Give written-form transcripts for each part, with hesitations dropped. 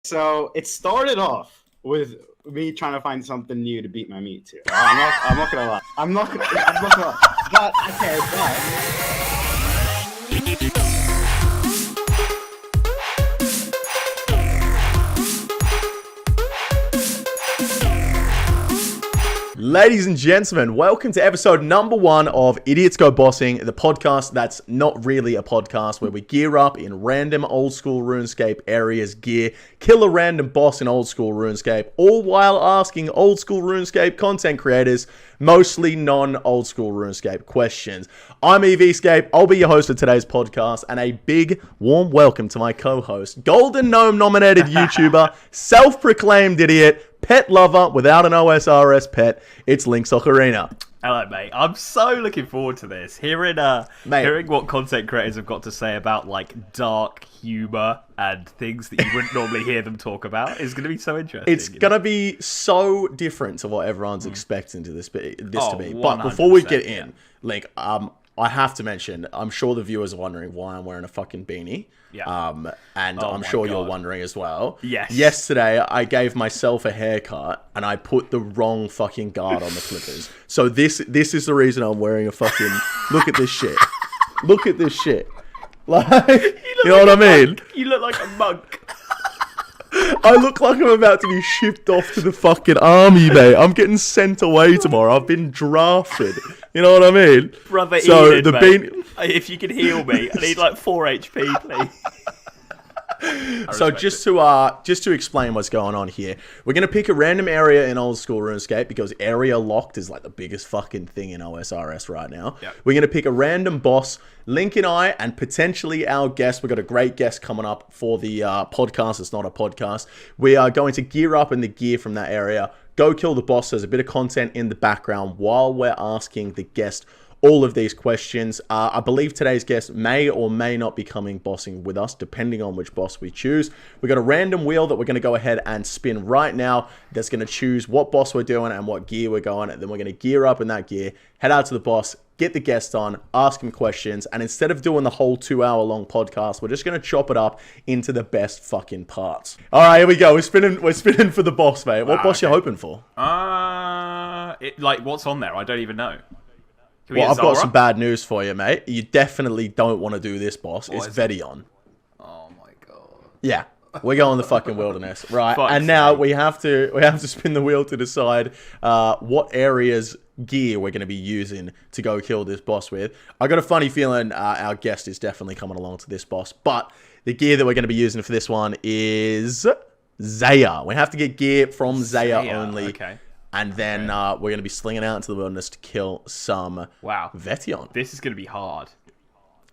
So it started off with me trying to find something new to beat my meat to. I'm not gonna lie. I'm not gonna lie. But okay, Ladies and gentlemen, welcome to episode number 1 of Idiots Go Bossing, the podcast that's not really a podcast, where we gear up in random old school RuneScape areas gear, kill a random boss in old school RuneScape, all while asking old school RuneScape content creators mostly non-old school RuneScape questions. I'm EVscape, I'll be your host of today's podcast, and a big warm welcome to my co-host, Golden Gnome nominated YouTuber, self-proclaimed idiot, pet lover without an OSRS pet, it's Link Ocarina. Hello, mate. I'm so looking forward to this. Hearing what content creators have got to say about like dark humor and things that you wouldn't normally hear them talk about is going to be so interesting. It's going to be so different to what everyone's expecting to this to be. But before we get in, Link, I have to mention, I'm sure the viewers are wondering why I'm wearing a fucking beanie. Yeah. And I'm sure you're wondering as well. Yes. Yesterday, I gave myself a haircut and I put the wrong fucking guard on the clippers. So this is the reason I'm wearing a fucking... Look at this shit. Look at this shit. Like, you know what I mean? You look like a monk. I look like I'm about to be shipped off to the fucking army, mate. I'm getting sent away tomorrow. I've been drafted. You know what I mean? Brother so Eden, the mate. If you can heal me, I need like 4 HP, please. So just to explain what's going on here, we're going to pick a random area in old school RuneScape because area locked is like the biggest fucking thing in OSRS right now. Yep. We're going to pick a random boss. Link and I, and potentially our guest, we've got a great guest coming up for the podcast. It's not a podcast. We are going to gear up in the gear from that area, go kill the boss. There's a bit of content in the background while we're asking the guest all of these questions. I believe today's guest may or may not be coming bossing with us, depending on which boss we choose. We've got a random wheel that we're going to go ahead and spin right now that's going to choose what boss we're doing and what gear we're going. And then we're going to gear up in that gear, head out to the boss, get the guest on, ask him questions, and instead of doing the whole 2-hour-long podcast, we're just going to chop it up into the best fucking parts. All right, here we go. We're spinning for the boss, mate. What boss you hoping for? What's on there? I don't even know. Well, I've got some bad news for you, mate. You definitely don't want to do this boss. It's Vedion. Oh my god. Yeah. We're going the fucking wilderness. Right. Fuck's and now sake. we have to spin the wheel to decide what areas gear we're going to be using to go kill this boss with. I got a funny feeling our guest is definitely coming along to this boss, but the gear that we're going to be using for this one is Zeah. We have to get gear from Zeah only. Okay. And then we're going to be slinging out into the wilderness to kill some Vetion. This is going to be hard.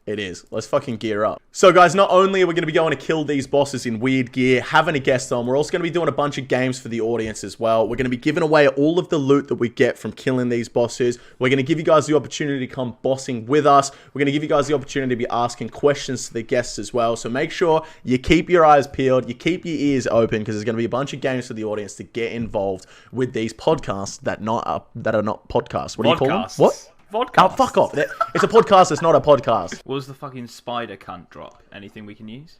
It is. Let's fucking gear up. So, guys, not only are we going to be going to kill these bosses in weird gear, having a guest on, we're also going to be doing a bunch of games for the audience as well. We're going to be giving away all of the loot that we get from killing these bosses. We're going to give you guys the opportunity to come bossing with us. We're going to give you guys the opportunity to be asking questions to the guests as well. So make sure you keep your eyes peeled, you keep your ears open, because there's going to be a bunch of games for the audience to get involved with these podcasts that are not podcasts. What do you call them? What? Vodcast. Oh, fuck off. It's a podcast, it's not a podcast. What was the fucking spider cunt drop? Anything we can use?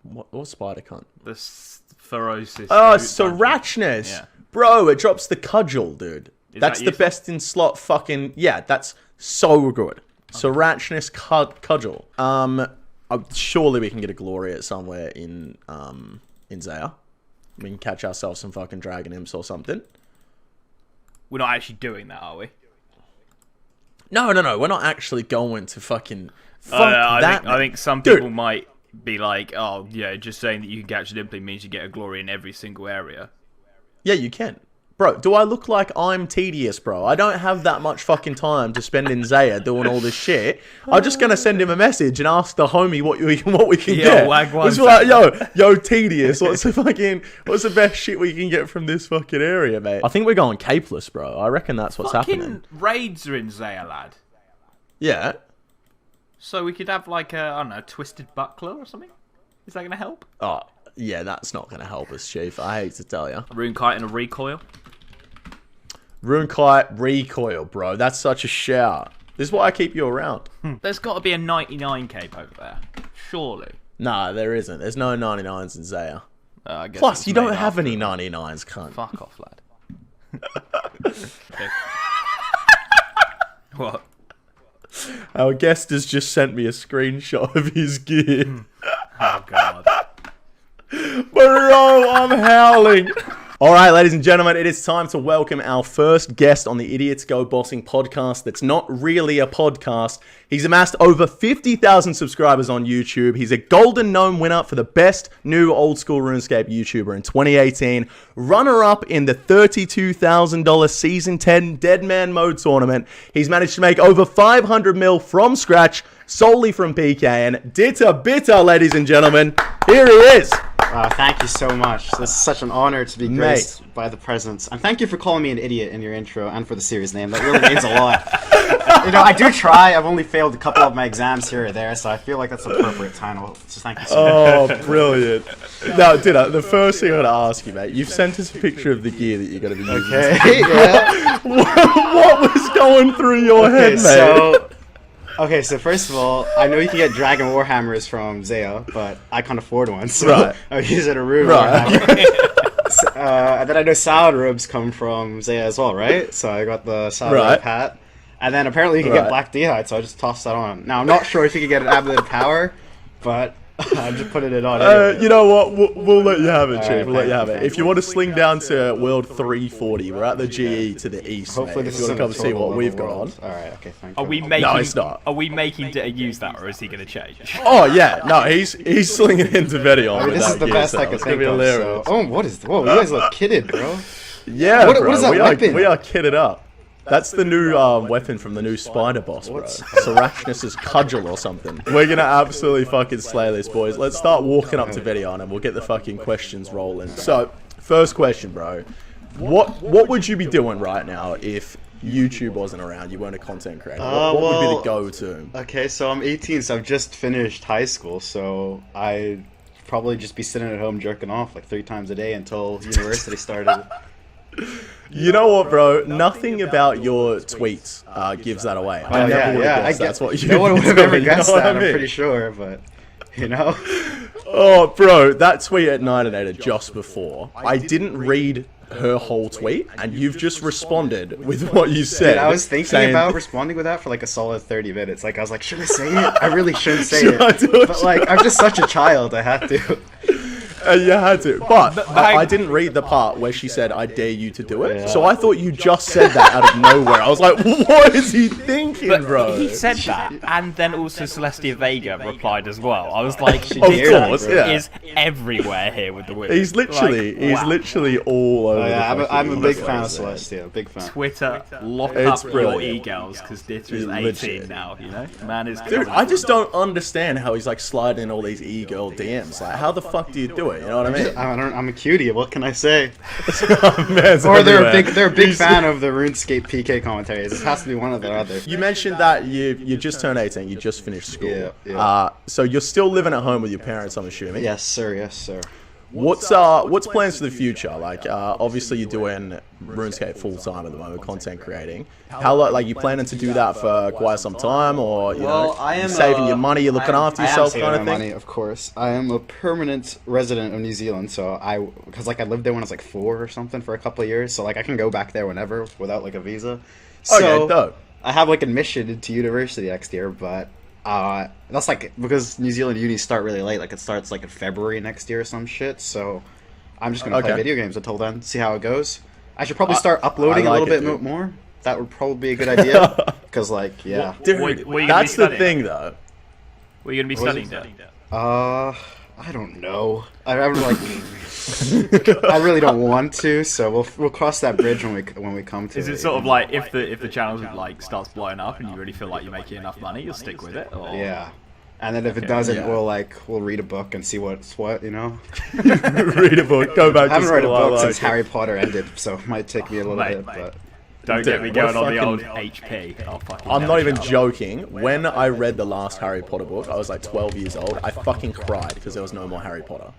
What spider cunt? The ferocious. Oh, Sirachnis. Yeah. Bro, it drops the cudgel, dude. That's the best in slot fucking... Yeah, that's so good. Okay. Sirachnis cudgel. Surely we can get a Gloria somewhere in Zeah. We can catch ourselves some fucking dragon imps or something. We're not actually doing that, are we? No. We're not actually going to fucking... I think some people might be like, oh, yeah, just saying that you can catch an impling means you get a glory in every single area. Yeah, you can. Bro, do I look like I'm tedious, bro? I don't have that much fucking time to spend in Zeah doing all this shit. I'm just going to send him a message and ask the homie what we can get. It's like, yo, tedious. What's the best shit we can get from this fucking area, mate? I think we're going capeless, bro. I reckon that's what's happening. Raids are in Zeah, lad. Yeah. So we could have like a twisted buckler or something? Is that going to help? Oh, yeah, that's not going to help us, Chief. I hate to tell you. A rune kite and a recoil? Rune kite, recoil, bro. That's such a shout. This is why I keep you around. There's got to be a 99 cape over there. Surely. Nah, there isn't. There's no 99s in Zeah. I guess Plus, it's you don't made have after any that. 99s, cunt. Fuck off, lad. What? Our guest has just sent me a screenshot of his gear. Oh god. Bro, I'm howling. All right, ladies and gentlemen, it is time to welcome our first guest on the Idiots Go Bossing podcast that's not really a podcast. He's amassed over 50,000 subscribers on YouTube. He's a Golden Gnome winner for the best new old school RuneScape YouTuber in 2018. Runner-up in the $32,000 Season 10 Dead Man Mode tournament. He's managed to make over 500 mil from scratch, solely from PKN. DitterBitter, ladies and gentlemen. Here he is. Thank you so much. This is such an honor to be graced by the presence. And thank you for calling me an idiot in your intro and for the series name. That really means a lot. You know, I do try. I've only failed a couple of my exams here or there, so I feel like that's an appropriate title. So thank you so much. Oh, brilliant. Now, Ditter, the first thing I want to ask you, mate, you've sent us a picture of the gear that you're going to be using. Okay, yeah. What was going through your head, mate? Okay, so first of all, I know you can get Dragon Warhammers from Zeah, but I can't afford one, so Right. I'm using a Rune Right. Warhammer. And then I know salad robes come from Zeah as well, right? So I got the salad robe hat. And then apparently you can get Black D'hide, so I just tossed that on. Now, I'm not sure if you can get an Amulet of Power, but I'm just putting it on anyway. You know what? We'll let you have it, Chief. Alright, We'll let you have it. thank If you want to sling down to World 340, we're at the GE to the east, Hopefully mate. this If you want isn't to come a see what total we've got on. world. Alright, okay, thank you. Are we making? No, it's not. Are we making Ditter use that, or is he going to change? Oh, yeah. No, he's slinging into Vedion I mean, with this that is the gear, best so I could it's gonna think be of. hilarious. So. Oh, what is? Whoa, you guys look kidded, bro. Yeah, What bro. is that we weapon? we are kitted up. That's the new weapon from the new spider boss, bro. Sarachnis' cudgel or something. We're gonna absolutely fucking slay this, boys. Let's start walking up to Vedion and we'll get the fucking questions rolling. So, first question, bro. What would you be doing right now if YouTube wasn't around? You weren't a content creator. What would be the go-to? Okay, so I'm 18, so I've just finished high school, so I'd probably just be sitting at home jerking off like 3 times a day until university started. You know what, bro? Nothing about your tweets gives that away. I never would have guessed that's what you no one would have ever guessed that, I mean? I'm pretty sure, but, you know? Oh, bro, that tweet at Nightonator just before, I didn't read her whole tweet, and you've just responded with what you said. Dude, I was thinking saying, about responding with that for like a solid 30 minutes. Like, I was like, should I say it? I really shouldn't say Should I it. do it? But, like, I'm just such a child, I had to. You had to. But I didn't read the part where she said, I dare you to do it. Yeah. So I thought you just said that out of nowhere. I was like, what is he thinking, But bro? he said that, and then also Celestia Vega replied as well. I was like, She Of did that, course, bro. yeah. is everywhere here with the women. He's literally, Like, wow. all over Oh, yeah, the I'm a fucking big place, fan of man. Celestia, big fan. Twitter, lock It's up brilliant. your e-girls, because Ditter is It's 18 legit. now, you know? Man is Dude, I just don't understand how he's like sliding in all these e-girl DMs. Like, how the fuck do you do it? You know what I mean? I'm a cutie, what can I say? Man's Or they're a everywhere. big fan of the RuneScape PK commentaries. It has to be one or the other. You mentioned that you just turned 18, you just finished school. Yeah, yeah. So you're still living at home with your parents, I'm assuming. Yes, sir, yes, sir. What's plans for the future? Like, obviously you're doing RuneScape full time at the moment, content creating. How like you planning to do that for quite some time, or you know, I am saving your money, you're looking after yourself, kind of thing? money, of course. I am a permanent resident of New Zealand, so because like I lived there when I was like 4 or something for a couple of years, so like I can go back there whenever without like a visa. So Okay, dope. I have like admission into university next year, but that's like because New Zealand unis start really late. Like it starts like in February next year or some shit. So I'm just gonna play Okay. video games until then, see how it goes. I should probably start uploading I like a little it, bit dude. more. That would probably be a good idea. Because like, yeah. Dude, What are you gonna that's be the studying? thing, though. What are you going to be studying, Ditter? I don't know. I haven't like. I really don't want to, so we'll cross that bridge when we come to it. Is it sort of like if the channel like starts blowing up and you really feel like you're making enough money, you'll stick with it? Or... Yeah. And then if it doesn't, Yeah. we'll read a book and see what's what, you know. Read a book, go back I to haven't read a school. book I since like it. Harry Potter ended, so it might take me a little Mate, bit, but. Don't Dude, get me what a going on the old fucking- HP. I'll fucking I'm never not even shut up. joking. When I read the last Harry Potter book, I was like 12 years old. I fucking cried because there was no more Harry Potter.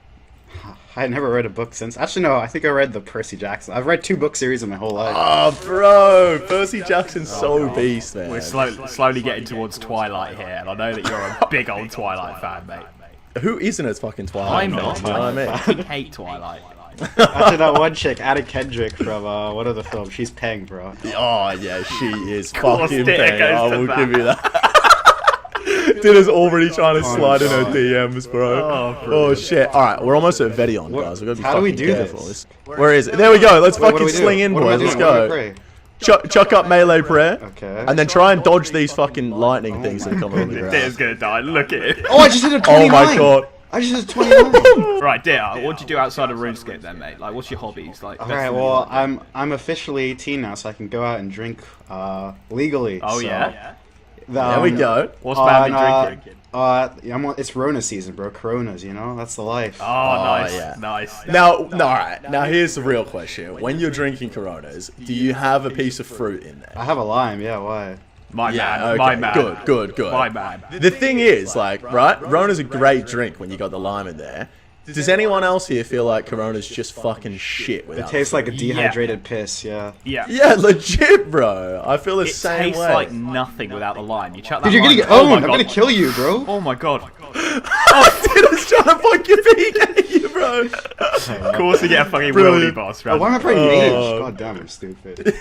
I never read a book since. Actually, no. I think I read the Percy Jackson. I've read 2 book series in my whole life. Oh, bro, Percy Jackson's so beast, man. We're slowly getting towards Twilight here, and I know that you're a big old Twilight fan, mate. Who isn't at fucking Twilight? I'm not. You know what I mean? I hate Twilight. After that one chick, Anna Kendrick from one of the films, she's Peng, bro. Oh yeah, she is course fucking Ditter bang. goes I to will that. give you that. Ditter's already trying to slide in her God. DMs, bro. Oh, Oh shit! All right, we're almost at Vedion, What- guys. We gotta be how do we fucking do careful. this? Where is it? There we go. Let's Wait, what do fucking we do? sling in, What do I boys. do? Let's What do I go. pray? Chuck up melee prayer. Okay. And then try and dodge these fucking lightning things that come on the Ditter's ground. gonna die. Look at it. Oh, I just did a Oh 29! my god. I just did a 29! Right, Ditter, what do you do outside of RuneScape then, mate? Like, what's your hobbies? Like, Alright, well, I'm officially 18 now, so I can go out and drink legally. Oh, so, yeah? There we go. What's bad with drinking? It's Rona season, bro. Coronas, you know? That's the life. Oh, nice. yeah. Nice. Now, no, all right. Now here's the real question: when you're drinking Coronas, do you have a piece of fruit in there? I have a lime, yeah, why? My man. okay, My man. Good. My man. The thing is, like, right? Rona's a great drink when you got the lime in there. Does anyone else here feel like Corona's just fucking shit It without? tastes like a Yeah. dehydrated piss, yeah. Yeah. Yeah, legit, bro. I feel the It same tastes way. like nothing without the lime. You chuck that Dude, you're gonna lime get in- Oh owned! my I'm god. gonna kill you, bro! Oh my god. Ditter's trying to fucking peek at you, bro. Of course you get a fucking Brilliant. wildy boss, Oh, right? why am I playing Oh. mage? God damn, I'm stupid.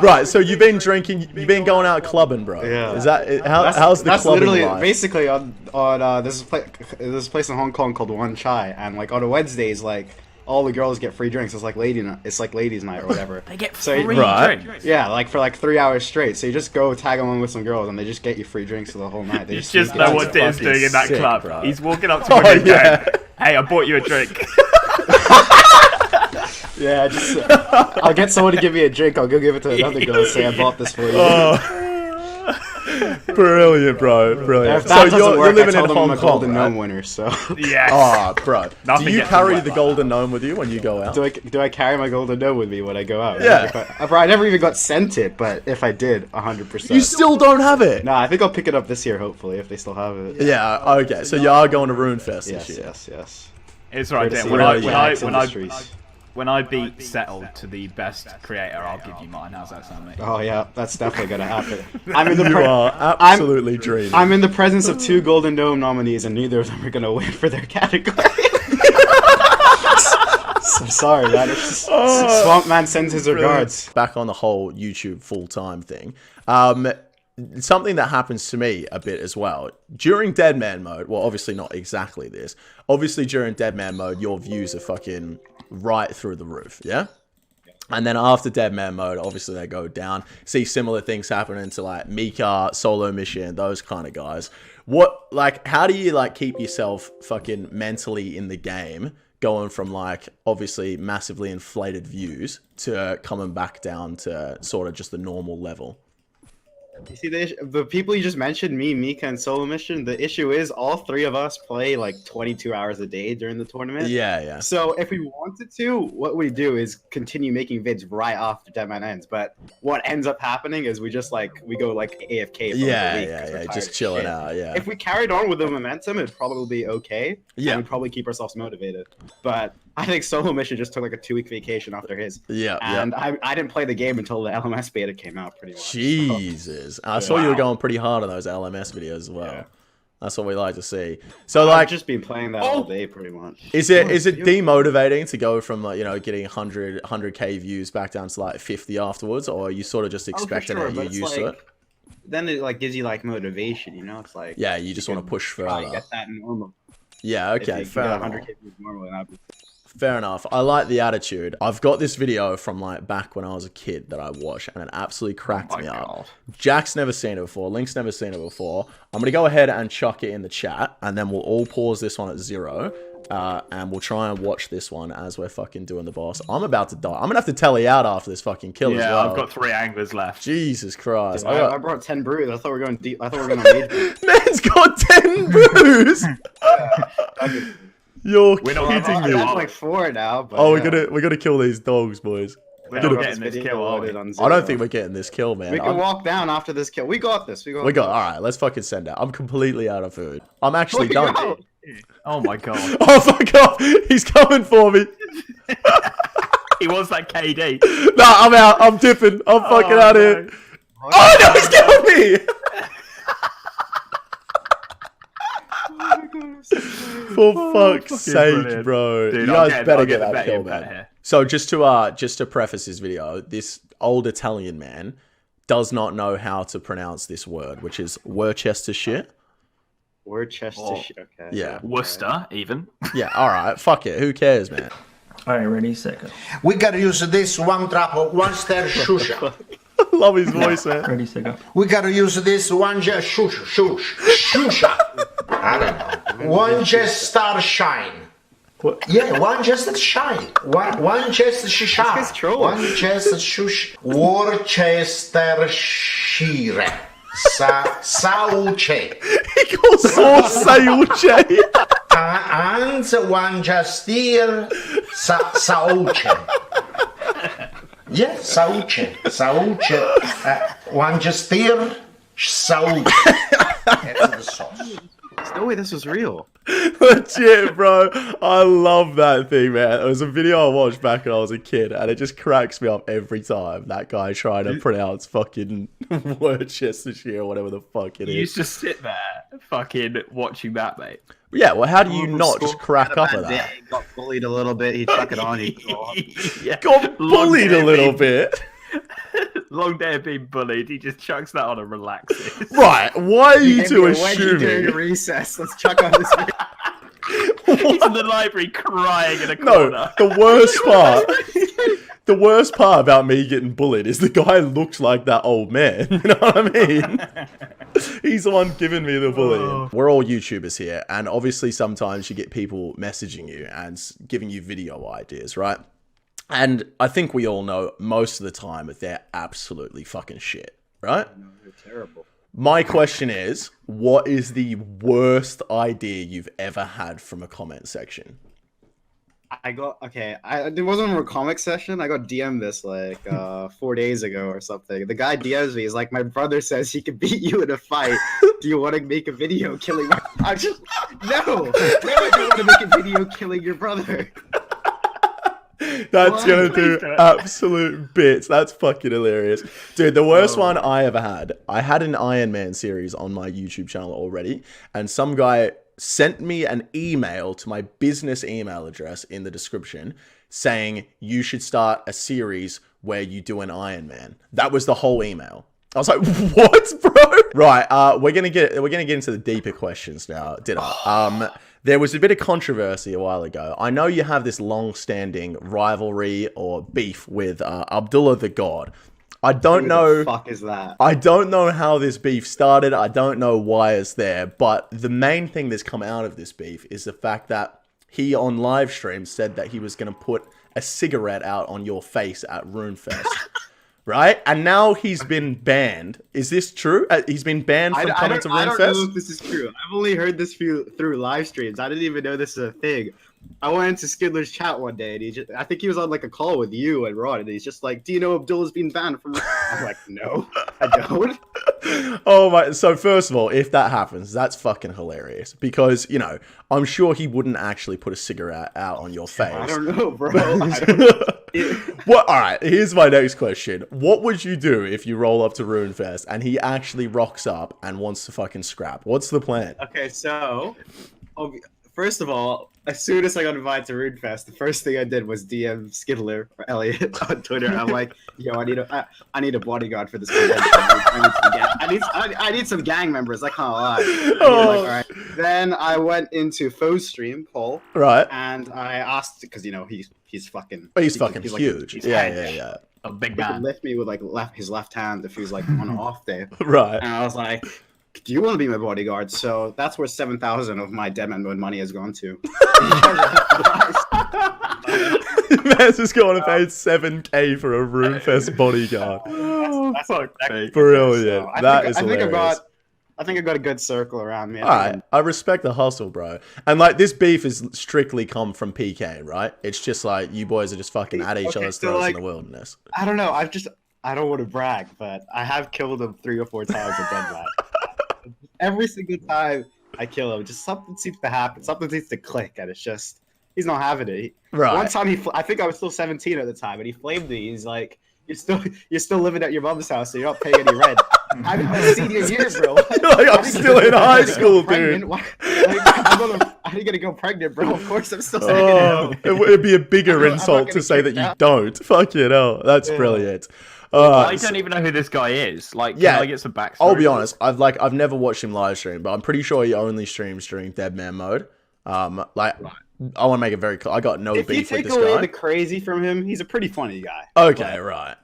Right, so you've been drinking, you've been going out clubbing, bro. Yeah. Is that how's the That's clubbing literally life? basically on there's a place in Hong Kong called One Chai, and like on Wednesdays, like all the girls get free drinks. It's like ladies' night or whatever. They get So- free Right. drinks. Yeah, like for like 3 hours straight. So you just go tag along with some girls, and they just get you free drinks for the whole night. They You just just sneak it know out. what Ditter's fucking doing in that sick, club. bro. He's walking up to Oh, women yeah. going, hey, I bought you a drink. Yeah, just I'll get someone to give me a drink. I'll go give it to another girl and say I bought this for you. Brilliant, bro. Brilliant. If that So doesn't you're work, living I in tell them I'm Hong a Kong, golden gnome right? winner. So Yes. Oh, bro. Nothing Do you gets carry in the the way. golden gnome with you when you go out? do I carry my golden gnome with me when I go out? Yeah. I never even got sent it, but if I did, 100%. You still don't have it? Nah, I think I'll pick it up this year, hopefully, if they still have it. Yeah, okay. So you are going to Runefest Yes, this year. yes. It's right there. Courtesy When of I, really when, I, Axe when, I, Industries. when I beat Settled to the best creator, I'll give you mine. How's that sound, mate? Oh yeah, that's definitely gonna happen. I'm in the You are absolutely dreaming. I'm in the presence of 2 Golden Dome nominees, and neither of them are gonna win for their category. So sorry, man. It's just, Swamp Man sends his regards. Back on the whole YouTube full-time thing. Something that happens to me a bit as well. During Dead Man mode, well, obviously not exactly this. Obviously, during Dead Man mode, your views are fucking right through the roof, yeah? And then after Dead Man mode, obviously they go down. See similar things happening to like Mika, Solo Mission, those kind of guys. How do you like keep yourself fucking mentally in the game, going from like obviously massively inflated views to coming back down to sort of just the normal level? You see, the people you just mentioned, me, Mika, and Solo Mission, the issue is all 3 of us play like 22 hours a day during the tournament. Yeah. So if we wanted to, what we do is continue making vids right after Deadman ends. But what ends up happening is we go like AFK for like a week 'cause we're tired Just of chilling shit. out, yeah. If we carried on with the momentum, it'd probably be okay. Yeah. And we'd probably keep ourselves motivated. But I think Solo Mission just took like a 2-week vacation after his. Yeah. And I didn't play the game until the LMS beta came out, pretty much. Jesus. I saw you were going pretty hard on those LMS videos as well. Yeah. That's what we like to see. So I've like, just been playing that all day, pretty much. is it demotivating to go from like, getting 100k views back down to like 50 afterwards, or are you sort of just expecting it and you're used to it? Then it like gives you like motivation, It's like Yeah, you just want to push try and further. get that normal. Yeah, okay, If you fair get enough. 100K views normal, that'd be Fair enough. I like the attitude. I've got this video from like back when I was a kid that I watched, and it absolutely cracked me up. Jack's never seen it before. Link's never seen it before. I'm gonna go ahead and chuck it in the chat, and then we'll all pause this one at 0, and we'll try and watch this one as we're fucking doing the boss. I'm about to die. I'm gonna have to tally out after this fucking kill as well. I've got 3 anglers left. Jesus Christ. I brought 10 brews. I thought we were going deep. I thought we were going to mage. Man's got 10 brews. You're We're not kidding I me. have like 4 now. But Oh, we're gonna kill these dogs, boys. We're Got not this getting this video kill, are we? loaded on I Zero. don't think we're getting this kill, man. We can walk down after this kill. We got this. We got. All right, let's fucking send out. I'm completely out of food. I'm actually done. got- Oh my god. Oh fuck off! He's coming for me. He wants that KD. Nah, I'm out. I'm dipping. I'm fucking out of here. Oh no, he's killing me. For fuck's sake, brilliant. bro. Dude, You I'll guys get better the get that betting kill, bet man. here. So just to preface this video, this old Italian man does not know how to pronounce this word, which is Worcestershire. Worcestershire. Okay. Yeah. Worcester, even. Yeah, alright, fuck it. Who cares, man? Alright, ready, set, go. We gotta use this one drop of one star shusha. I love his voice, man. Ready, set, go. We gotta use this one just shusha. I don't know. One just star shine. What? Yeah, one just shine. One just shisha. This guy's trolling. One just shush. Worcestershire. Sauce. He calls sauce Sayuche. And one just steer. Sauce. Yeah, sauce. One just steer. Sauce. That's the sauce. There's no way this was real. Legit, bro. I love that thing, man. It was a video I watched back when I was a kid, and it just cracks me up every time. That guy trying to pronounce fucking Worcestershire or whatever the fuck it You is. used to sit there fucking watching that, mate. Yeah, well, how do you not just crack up at that? He got bullied a little bit. He chuck it on. Yeah. Got bullied a little bit. Long day of being bullied. He just chucks that on and relaxes. Right, why are you two during assuming? recess. Let's chuck on this video. He's in the library crying in a No, corner. the worst part about me getting bullied is the guy looks like that old man. You know what I mean? He's the one giving me the bullying. We're all YouTubers here, and obviously sometimes you get people messaging you and giving you video ideas, right? And I think we all know most of the time that they're absolutely fucking shit, right? They're terrible. My question is, what is the worst idea you've ever had from a comment section? It wasn't from a comic session. I got DM'd this like 4 days ago or something. The guy DMs me. He's like, my brother says he can beat you in a fight. Do you want to make a video killing my... I'm just... No! No, I don't want to make a video killing your brother. That's gonna Please do don't. absolute bits. That's fucking hilarious. Dude, the worst one I ever had, I had an Iron Man series on my YouTube channel already, and some guy sent me an email to my business email address in the description saying you should start a series where you do an Iron Man. That was the whole email. I was like, what, bro? Right, we're gonna get into the deeper questions now, There was a bit of controversy a while ago. I know you have this long-standing rivalry or beef with Abdullah the God. I don't know. Who the fuck is that? I don't know how this beef started. I don't know why it's there. But the main thing that's come out of this beef is the fact that he on live stream said that he was going to put a cigarette out on your face at Runefest. Right? And now he's been banned. Is this true? He's been banned from coming to Runefest? I don't know if this is true. I've only heard this through live streams. I didn't even know this is a thing. I went into Skidler's chat one day, and I think he was on like a call with you and Rod, and he's just like, "Do you know Abdullah's been banned from?" I'm like, "No, I don't." Oh my! So first of all, if that happens, that's fucking hilarious because I'm sure he wouldn't actually put a cigarette out on your face. I don't know, bro. I don't know. What? All right. Here's my next question. What would you do if you roll up to Runefest and he actually rocks up and wants to fucking scrap? What's the plan? Okay, so first of all, as soon as I got invited to Runefest, the first thing I did was DM Skidler or Elliot on Twitter. I'm like, "Yo, I need a bodyguard for this convention. I need some gang members. I can't lie." Like, all right. Then I went into Foe's stream, Paul. Right. And I asked because he's fucking. He's fucking like, huge. he's Yeah. A big He could man. lift me with like his left hand if he was like on an off day. Right. And I was like, "Do you want to be my bodyguard?" So that's where 7,000 of my dead man money has gone to. Man's just going to pay 7K for a Runefest bodyguard. That's fuck. Brilliant. That is hilarious. I think I got a good circle around me. Alright, I respect the hustle, bro. And like this beef is strictly come from PK, right? It's just like you boys are just fucking at each other's so, throats like, in the wilderness. I don't know. I don't want to brag, but I have killed him 3 or 4 times with Deadmat. Every single time I kill him, just something seems to happen. Something seems to click, and it's just he's not having it. Right. One time I think I was still 17 at the time, and he flamed me. He's like, "You're still living at your mom's house, so you're not paying any rent." I'm in my senior year, bro. Like, I'm still in high school, dude. I'm How are you gonna go pregnant, bro? Of course I'm still Oh, saying no. it'd be a bigger I'm not insult gonna to say that kick you out. don't. Fuck it, hell. That's brilliant. I don't even know who this guy is. Like, Yeah, can I get some backstory? I'll be honest. I've never watched him live stream, but I'm pretty sure he only streams during Deadman mode. Like, I want to make it very clear. I got no If you beef with take this away guy. the crazy from him, he's a pretty funny guy. Okay, right.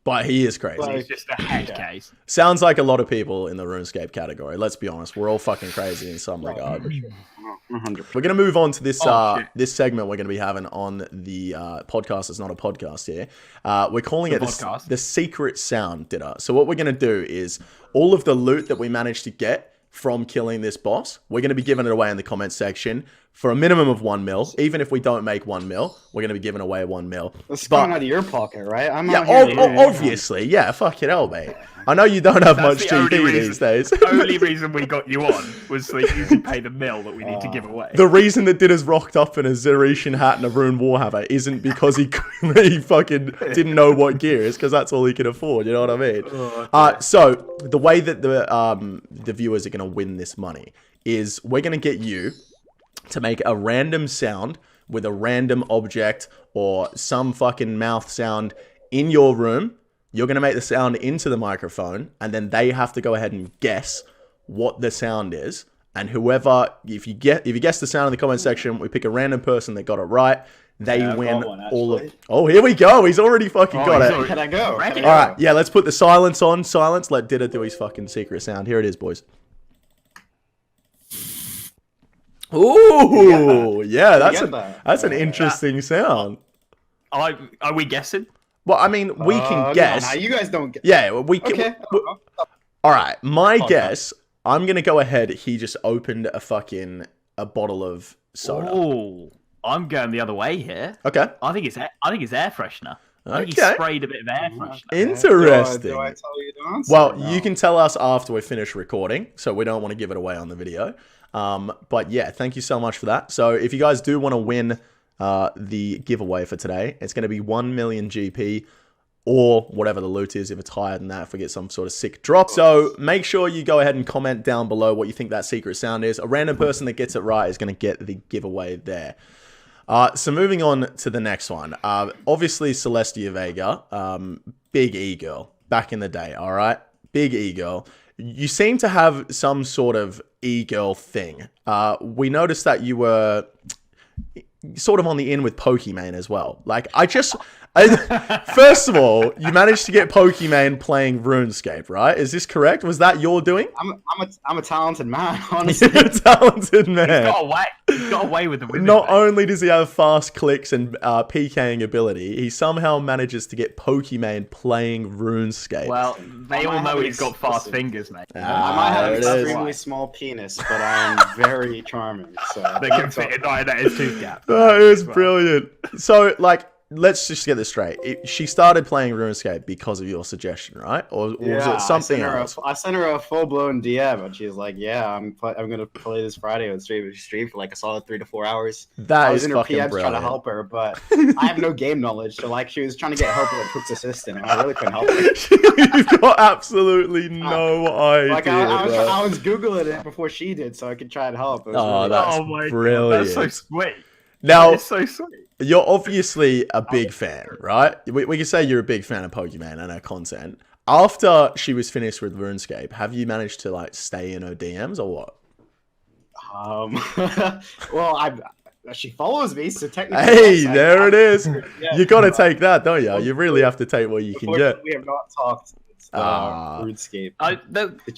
But he is crazy. Like- He's just a head case. Sounds like a lot of people in the RuneScape category. Let's be honest. We're all fucking crazy in some regard. 100%. We're going to move on to this shit. this segment we're going to be having on the podcast. It's not a podcast here. We're calling it podcast. the secret sound Ditter. So what we're going to do is all of the loot that we managed to get from killing this boss, we're going to be giving it away in the comments section for a minimum of 1 mil. Even if we don't make 1 mil, we're going to be giving away 1 mil. That's But- coming out of your pocket, right? I'm Yeah, out here. obviously. Yeah, fuck it hell, mate. I know you don't have much That's the only GP reason- these days. The only reason we got you on was so that you could pay the mill that we need to give away. The reason that Ditter's rocked up in a Zerishan hat and a Rune Warhammer isn't because he fucking didn't know what gear is, because that's all he could afford. You know what I mean? So the way that the viewers are going to win this money is we're going to get you to make a random sound with a random object or some fucking mouth sound in your room. You're going to make the sound into the microphone, and then they have to go ahead and guess what the sound is. And whoever, if you guess the sound in the comment section, we pick a random person that got it right. They Yeah, I've win got one, all of. actually. Oh, here we go. He's already fucking got it. Can I go? Ready? Can I All go? right, yeah. Let's put the silence on. Silence. Let Ditter do his fucking secret sound. Here it is, boys. Ooh, yeah. get that? That's an interesting sound. Are we guessing? Well, I mean, we can No, guess. now you guys don't get. Yeah, we can. Okay. All right, my guess. I'm gonna go ahead. He just opened a bottle of soda. Oh, I'm going the other way here. Okay, I think it's air freshener. I think he Okay. sprayed a bit of air freshener. interesting. Do I tell you the answer? Well, No. you can tell us after we finish recording, so we don't want to give it away on the video. But yeah, thank you so much for that. So if you guys do want to win the giveaway for today, it's going to be 1 million GP or whatever the loot is. If it's higher than that, if we get some sort of sick drop. So make sure you go ahead and comment down below what you think that secret sound is. A random person that gets it right is going to get the giveaway there. So moving on to the next one. Obviously, Celestia Vega, big e-girl back in the day, all right? Big e-girl. You seem to have some sort of e-girl thing. We noticed that you were sort of on the in with Pokimane as well. Like, first of all, you managed to get Pokimane playing RuneScape, right? Is this correct? Was that your doing? I'm a talented man, honestly. You're a talented man. He got away with the win. Not only does he have fast clicks and PKing ability, he somehow manages to get Pokimane playing RuneScape. Well, they all know he's got fast Listen. fingers, mate. I might have there an it is. extremely small penis, but I'm very charming. So They can fit in that his tooth gap. That is brilliant. So, like, let's just get this straight. She started playing RuneScape because of your suggestion, right? Or was yeah, it something I else? sent her a full blown DM, and she's like, "Yeah, I'm gonna play this Friday on stream." She streamed for like a solid 3 to 4 hours. That I was is in her fucking PMs trying to brilliant. help her, but I have no game knowledge. So like, she was trying to get help with a cook's assistant, and I really couldn't help her. You've got absolutely no idea. Like bro. I was googling it before she did, so I could try and help. It was Oh, really that's Oh my brilliant. God, that's so sweet. Now, It's so sweet. you're obviously a big fan, right? We can say you're a big fan of Pokemon and her content. After she was finished with RuneScape, have you managed to like stay in her DMs or what? Well, she follows me, so technically. Hey, yes, there it is. Yeah, You got to take that, don't you? You really have to take what you can get. unfortunately, we have not talked. RuneScape.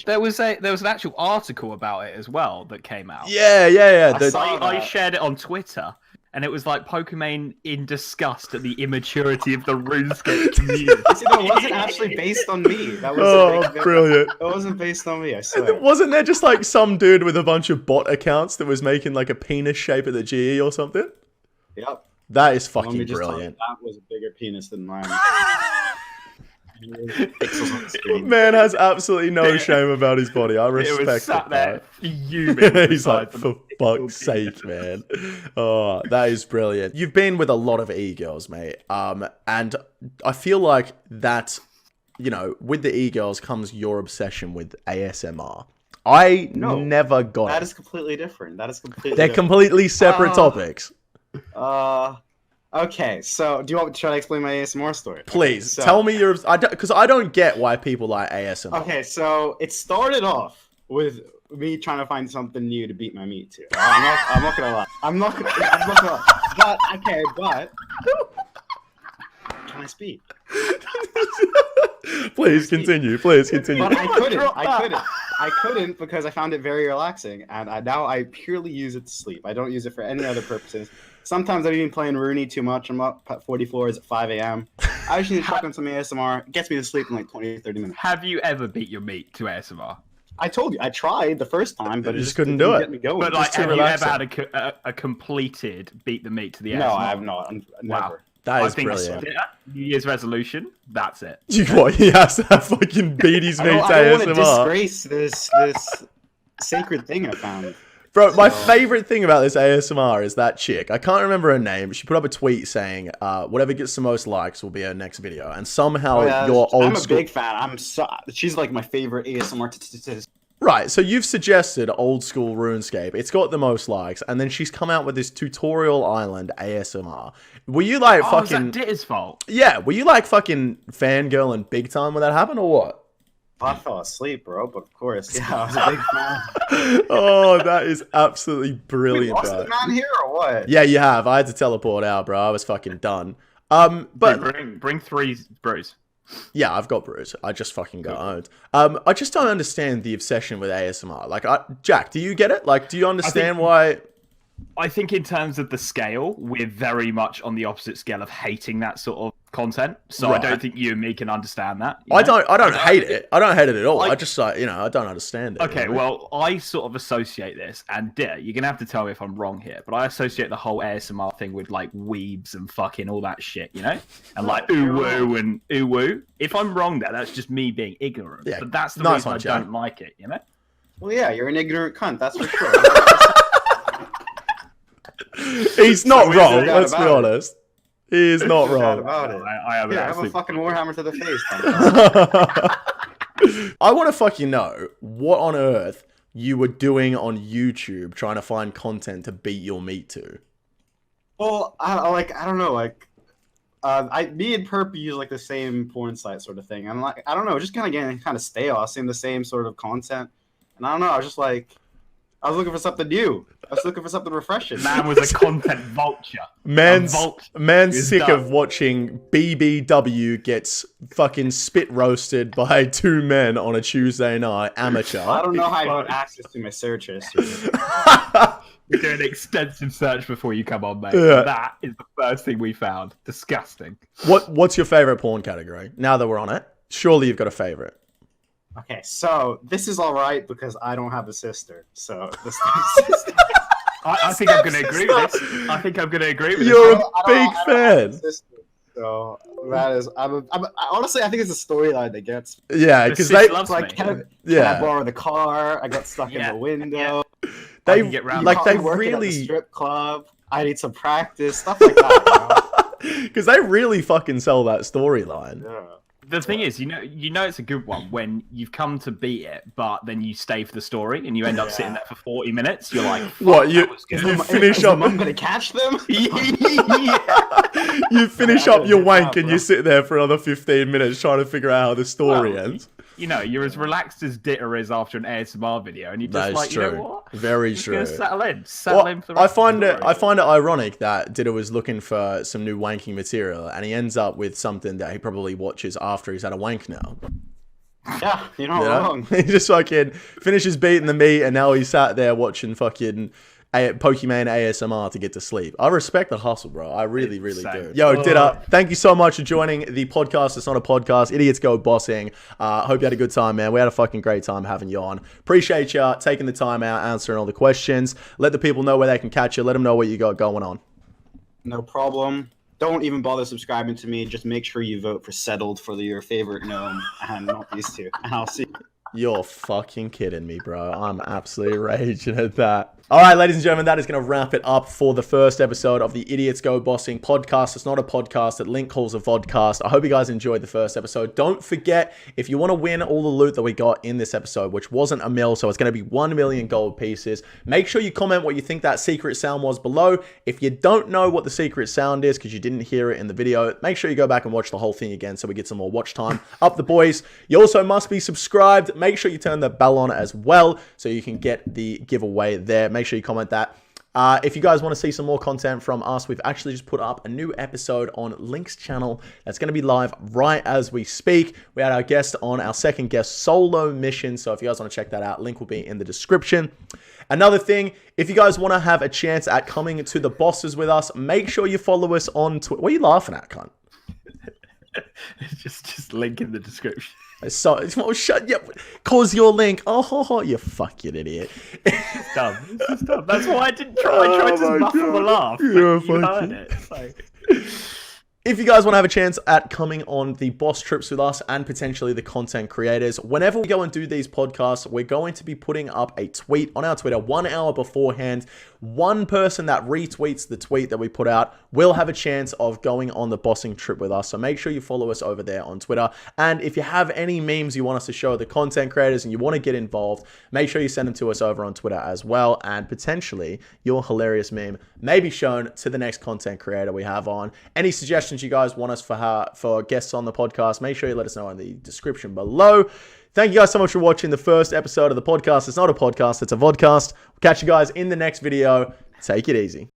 There was an actual article about it as well that came out. Yeah. saw I that. shared it on Twitter, and it was like Pokemon in disgust at the immaturity of the RuneScape community. See, that wasn't actually based on me. That was Oh, brilliant. That wasn't based on me. I swear. Wasn't there just like some dude with a bunch of bot accounts that was making like a penis shape at the GE or something? Yep. That is Let me fucking just tell you, brilliant. that was a bigger penis than mine. Pixels on the screen. Man has absolutely no shame about his body. I It respect was sat it. there bro. fuming. He's like, beside for fuck's sake, man. Oh, that is brilliant. You've been with a lot of e-girls, mate. And I feel like that, you know, with the e-girls comes your obsession with ASMR. I No, never got That it. is completely different. That is completely They're different. completely separate topics. Okay, so do you want me to try to explain my ASMR story? Please, Okay, so, tell me your... Because I don't get why people like ASMR. Okay, so it started off with me trying to find something new to beat my meat to. I'm not gonna lie. I'm not gonna lie. But, but... Can I speak? Please continue. Please continue. But I couldn't because I found it very relaxing, and now I purely use it to sleep. I don't use it for any other purposes. Sometimes I'm even playing Rooney too much. I'm up at 40 floors at 5 a.m. I just need to chuck on some ASMR. It gets me to sleep in like 20 or 30 minutes. Have you ever beat your meat to ASMR? I told you, I tried the first time, but it just just couldn't didn't do it. get me going. But like, too have you ever relaxing. had a completed beat the meat to the ASMR? No, I have not. Wow. Never. That I is think brilliant. New Year's resolution. That's it. What? He has to have fucking Beatty's meat I don't want to ASMR. disgrace this sacred thing I found. Bro, my favorite thing about this ASMR is that chick. I can't remember her name. She put up a tweet saying, whatever gets the most likes will be her next video. And somehow your old I'm a school... big fan. She's like my favorite ASMR. Right, so you've suggested old school RuneScape. It's got the most likes. And then she's come out with this Tutorial Island ASMR. Were you like fucking... is that Ditter's fault? Yeah, were you like fucking fangirling big time when that happened or what? I fell asleep, bro, but of course, yeah, I was a big fan. Oh, that is absolutely brilliant, Lost bro. the man here or what? Yeah, you have. I had to teleport out, bro. I was fucking done. But Bring 3 brews. yeah, I've got brews. I just fucking got owned. I just don't understand the obsession with ASMR. Like, Jack, do you get it? Like, do you understand why? I think in terms of the scale, we're very much on the opposite scale of hating that sort of content. So Right. I don't think you and me can understand that. you I know? don't hate it. I don't hate it at all. Like- I just like, I don't understand it. Okay, you know? well, I sort of associate this, and you're gonna have to tell me if I'm wrong here, but I associate the whole ASMR thing with like weebs and fucking all that shit, and like ooh woo and ooh woo. If I'm wrong there, that's just me being ignorant. Yeah, But that's the nice reason one, I Jack. don't like it, Well, yeah, you're an ignorant cunt, that's for sure. He's not So wrong. is there Let's be doubt about it? honest. He is not No doubt wrong. about it. I have Yeah, an have a absolute... fucking warhammer to the face. I want to fucking know what on earth you were doing on YouTube trying to find content to beat your meat to. Well, I don't know, me and Perp use like the same porn site sort of thing. I'm like, I don't know, just kind of getting kind of stale. I was seeing the same sort of content, and I don't know. I was just like, I was looking for something new. I was looking for something refreshing. Man was a content vulture. Man's is sick done. of watching BBW gets fucking spit roasted by 2 men on a Tuesday night, amateur. I don't know how I got access to my search history. We did an extensive search before you come on, mate. Yeah. That is the first thing we found. Disgusting. What's your favorite porn category? Now that we're on it, surely you've got a favorite. Okay, so this is all right because I don't have a sister. So this I think I'm going to agree with this. I think I'm going to agree with You're this. a big fan. So that is, honestly, I think it's a storyline that gets. Yeah, The because sis they loves Like, me. can Yeah. I borrow the car? I got stuck in Yeah, the window. I they can get round like Caught they me working at the really strip club. I need some practice, stuff like that. because they really fucking sell that storyline. Yeah. The thing is, you know it's a good one when you've come to beat it, but then you stay for the story and you end up sitting there for 40 minutes. You're like, What "Fuck, you that was good." you finish Is up Mum gonna catch them? you finish Yeah, I up your did wank that, and bro. you sit there for another 15 minutes trying to figure out how the story Well, ends. You're as relaxed as Ditter is after an ASMR video, and you're That just is like, true. you know what? Very Just true. gonna settle in Well, in for the I rest of find the it story. I find it ironic that Ditter was looking for some new wanking material and he ends up with something that he probably watches after he's had a wank now. Yeah, you're not You know? wrong. He just fucking finishes beating the meat and now he's sat there watching fucking Pokemon ASMR to get to sleep. I respect the hustle, bro. I really, really do. Same. Yo, Ditter, thank you so much for joining the podcast. It's not a podcast. Idiots Go Bossing. Hope you had a good time, man. We had a fucking great time having you on. Appreciate you taking the time out, answering all the questions. Let the people know where they can catch you. Let them know what you got going on. No problem. Don't even bother subscribing to me. Just make sure you vote for Settled for your favorite gnome and not these two. And I'll see you. You're fucking kidding me, bro. I'm absolutely raging at that. All right, ladies and gentlemen, that is going to wrap it up for the first episode of the Idiots Go Bossing podcast. It's not a podcast that Link calls a vodcast. I hope you guys enjoyed the first episode. Don't forget, if you want to win all the loot that we got in this episode, which wasn't a mil, so it's going to be 1 million gold pieces, make sure you comment what you think that secret sound was below. If you don't know what the secret sound is because you didn't hear it in the video, make sure you go back and watch the whole thing again so we get some more watch time. Up the boys. You also must be subscribed. Make sure you turn the bell on as well so you can get the giveaway there. Make sure you comment that. If you guys want to see some more content from us, we've actually just put up a new episode on Link's channel that's going to be live right as we speak. We had our guest on, our second guest solo mission. So if you guys want to check that out, link will be in the description. Another thing, if you guys want to have a chance at coming to the bosses with us, make sure you follow us on Twitter. What are you laughing at, cunt? just link in the description. So, shut up. Cause your link. Oh, you fucking idiot. It's dumb. It's just dumb. That's why I didn't try. I tried to muffle the laugh. You're You heard it. It's like... If you guys want to have a chance at coming on the boss trips with us and potentially the content creators, whenever we go and do these podcasts, we're going to be putting up a tweet on our Twitter 1 hour beforehand. One person that retweets the tweet that we put out will have a chance of going on the bossing trip with us. So make sure you follow us over there on Twitter. And if you have any memes you want us to show the content creators and you want to get involved, make sure you send them to us over on Twitter as well. And potentially your hilarious meme may be shown to the next content creator we have on. Any suggestions you guys want us for guests on the podcast, make sure you let us know in the description below. Thank you guys so much for watching the first episode of the podcast. It's not a podcast, it's a vodcast. We'll catch you guys in the next video. Take it easy.